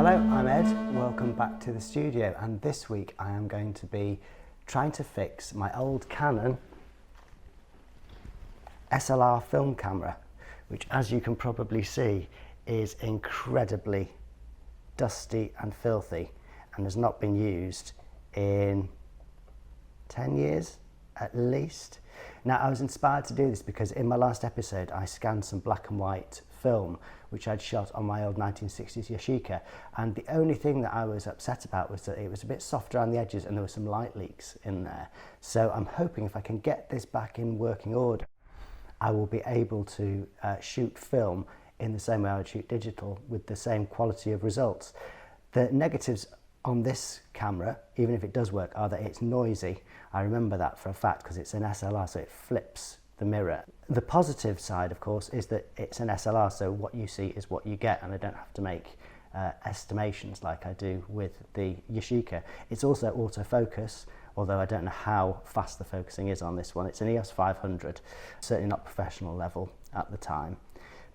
Hello, I'm Ed. Welcome back to the studio, and this week I am going to be trying to fix my old Canon SLR film camera, which, as you can probably see, is incredibly dusty and filthy and has not been used in 10 years at least. Now, I was inspired to do this because in my last episode I scanned some black and white film which I'd shot on my old 1960s Yashica, and the only thing that I was upset about was that it was a bit soft around the edges and there were some light leaks in there. So I'm hoping if I can get this back in working order, I will be able to shoot film in the same way I would shoot digital with the same quality of results. The negatives on this camera, even if it does work, are that it's noisy. I remember that for a fact because it's an SLR, so it flips the mirror. The positive side, of course, is that it's an SLR, so what you see is what you get, and I don't have to make estimations like I do with the Yashica. It's also autofocus, although I don't know how fast the focusing is on this one. It's an Eos500, certainly not professional level at the time.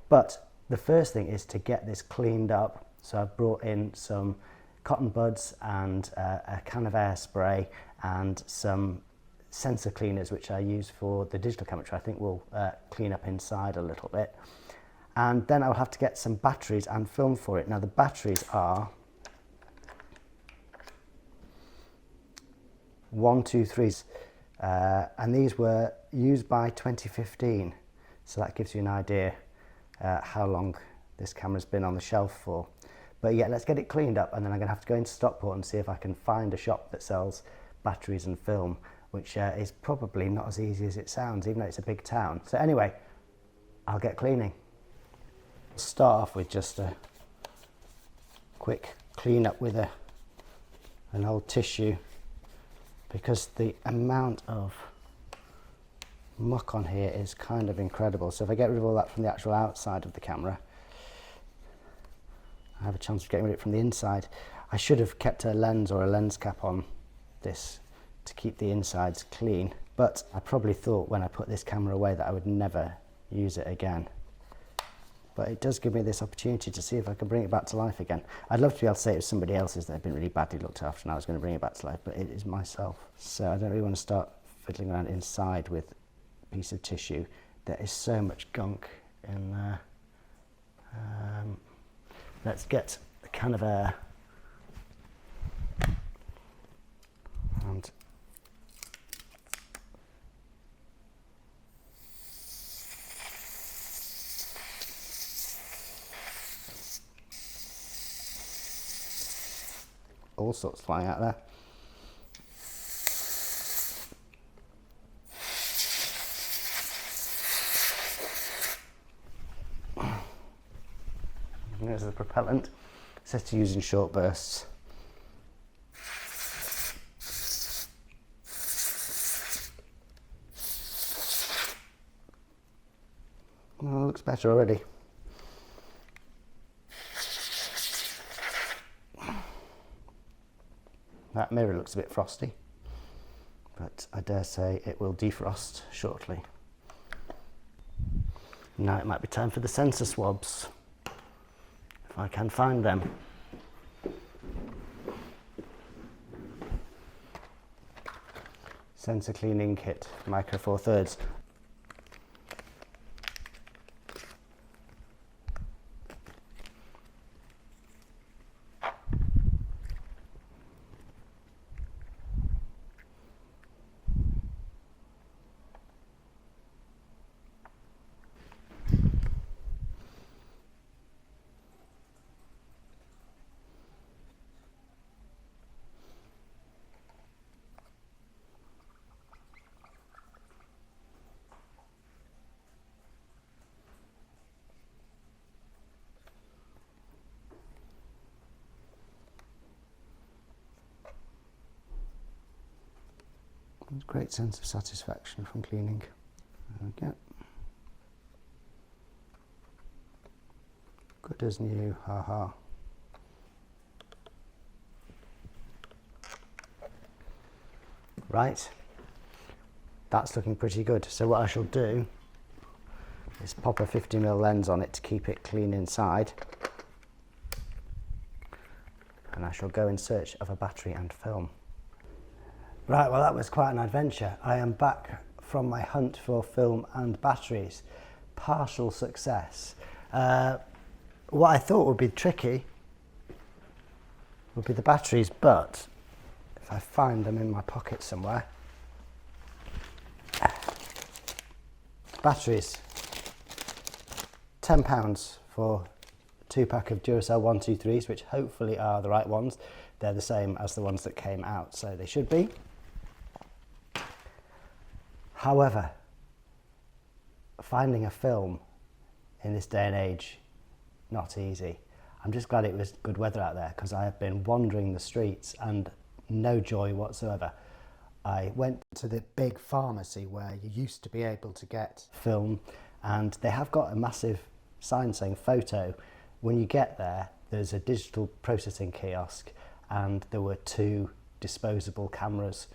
But the first thing is to get this cleaned up. So I've brought in some cotton buds and a can of air spray and some sensor cleaners, which I use for the digital camera, which I think will clean up inside a little bit. And then I'll have to get some batteries and film for it. Now the batteries are 123s, and these were used by 2015, so that gives you an idea how long this camera's been on the shelf for. But yeah, let's get it cleaned up, and then I'm going to have to go into Stockport and see if I can find a shop that sells batteries and film, which is probably not as easy as it sounds, even though it's a big town. So anyway, I'll get cleaning. Start off with just a quick clean up with an old tissue, because the amount of muck on here is kind of incredible. So if I get rid of all that from the actual outside of the camera, I have a chance of getting rid of it from the inside. I should have kept a lens or a lens cap on this to keep the insides clean, but I probably thought when I put this camera away that I would never use it again. But it does give me this opportunity to see if I can bring it back to life again. I'd love to be able to say it was somebody else's that had been really badly looked after and I was going to bring it back to life, but it is myself. So I don't really want to start fiddling around inside with a piece of tissue. There is so much gunk in there. Let's get a can of air and all sorts flying out there. There's the propellant. It says to use in short bursts. Well, it looks better already. That mirror looks a bit frosty, but I dare say it will defrost shortly. Now it might be time for the sensor swabs, if I can find them. Sensor cleaning kit, micro 4/3. Great sense of satisfaction from cleaning. There we go. Good as new, haha. Right, that's looking pretty good. So what I shall do is pop a 50mm lens on it to keep it clean inside. and I shall go in search of a battery and film. Right, well that was quite an adventure. I am back from my hunt for film and batteries. Partial success. What I thought would be tricky would be the batteries, but if I find them in my pocket somewhere. Batteries, £10 for a 2-pack of Duracell 123s, which hopefully are the right ones. They're the same as the ones that came out, so they should be. However, finding a film in this day and age, not easy. I'm just glad it was good weather out there, because I have been wandering the streets and no joy whatsoever. I went to the big pharmacy where you used to be able to get film, and they have got a massive sign saying photo. When you get there, there's a digital processing kiosk, and there were 2 disposable cameras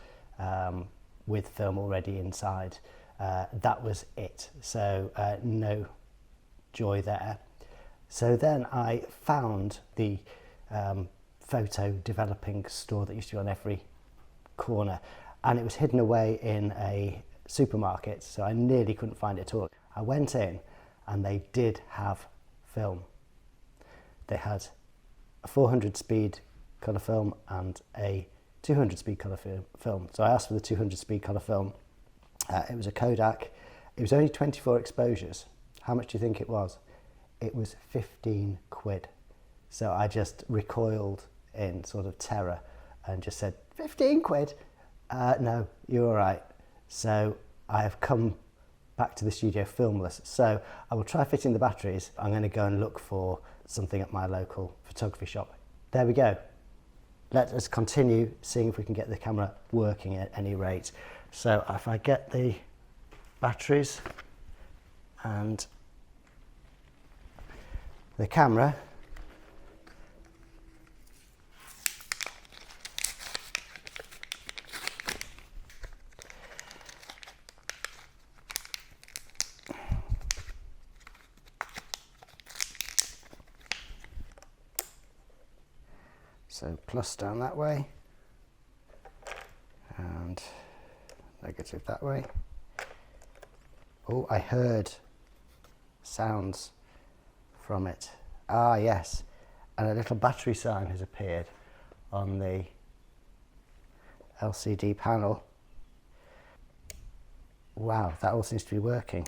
with film already inside. That was it, so no joy there. So then I found the photo developing store that used to be on every corner, and it was hidden away in a supermarket, so I nearly couldn't find it at all. I went in and they did have film. They had a 400 speed colour film and a 200 speed colour film. So I asked for the 200 speed colour film. It was a Kodak. It was only 24 exposures. How much do you think it was? It was 15 quid. So I just recoiled in sort of terror and just said, 15 quid? No, you're all right. So I have come back to the studio filmless. So I will try fitting the batteries. I'm going to go and look for something at my local photography shop. There we go. Let us continue seeing if we can get the camera working at any rate. So if I get the batteries and the camera, so plus down that way and negative that way. Oh, I heard sounds from it. Ah, yes, and a little battery sign has appeared on the LCD panel. Wow, that all seems to be working.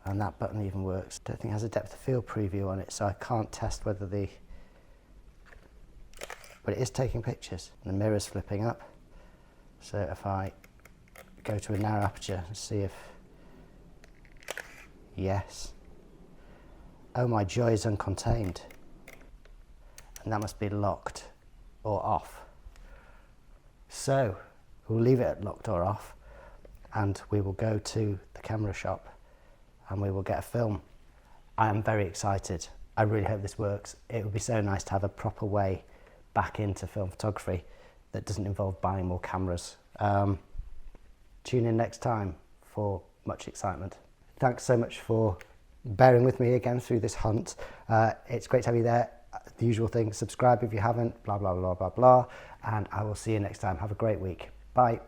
And that button even works. Don't think it has a depth of field preview on it, so I can't test whether the... But it is taking pictures. The mirror's flipping up. So if I go to a narrow aperture and see if... Yes. Oh, my joy is uncontained. And that must be locked or off. So we'll leave it at locked or off, and we will go to the camera shop and we will get a film. I am very excited. I really hope this works. It would be so nice to have a proper way back into film photography that doesn't involve buying more cameras. Tune in next time for much excitement. Thanks so much for bearing with me again through this hunt. It's great to have you there. The usual thing, subscribe if you haven't, blah, blah, blah, blah, blah. And I will see you next time. Have a great week. Bye.